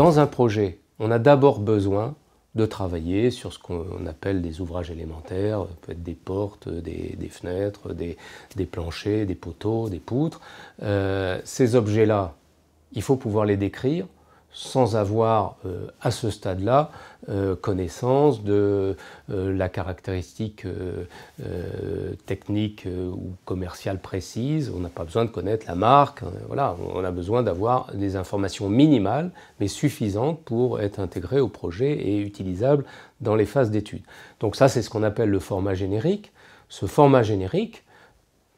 Dans un projet, on a d'abord besoin de travailler sur ce qu'on appelle des ouvrages élémentaires, ça peut être des portes, des fenêtres, des planchers, des poteaux, des poutres. Ces objets-là, il faut pouvoir les décrire sans avoir, à ce stade-là, connaissance de la caractéristique technique ou commerciale précise. On n'a pas besoin de connaître la marque. Voilà, on a besoin d'avoir des informations minimales, mais suffisantes pour être intégrées au projet et utilisables dans les phases d'étude. Donc ça, c'est ce qu'on appelle le format générique. Ce format générique,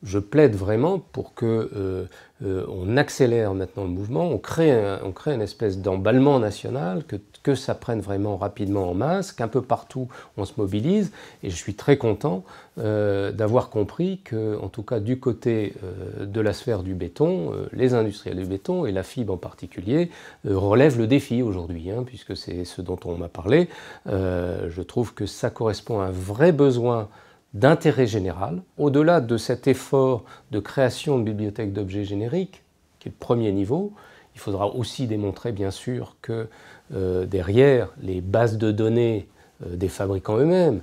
je plaide vraiment pour que on accélère maintenant le mouvement, on crée une espèce d'emballement national, que ça prenne vraiment rapidement en masse, qu'un peu partout on se mobilise. Et je suis très content d'avoir compris que, en tout cas du côté de la sphère du béton, les industriels du béton et la fibre en particulier relèvent le défi aujourd'hui, puisque c'est ce dont on m'a parlé. Je trouve que ça correspond à un vrai besoin d'intérêt général. Au-delà de cet effort de création de bibliothèques d'objets génériques, qui est le premier niveau, il faudra aussi démontrer bien sûr que derrière les bases de données des fabricants eux-mêmes,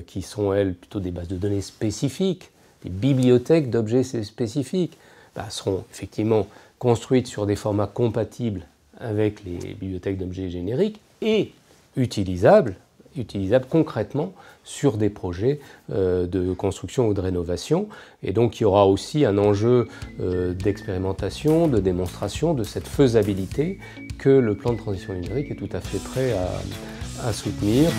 qui sont elles plutôt des bases de données spécifiques, des bibliothèques d'objets spécifiques, seront effectivement construites sur des formats compatibles avec les bibliothèques d'objets génériques et utilisables concrètement sur des projets de construction ou de rénovation. Et donc il y aura aussi un enjeu d'expérimentation, de démonstration de cette faisabilité que le plan de transition numérique est tout à fait prêt à soutenir.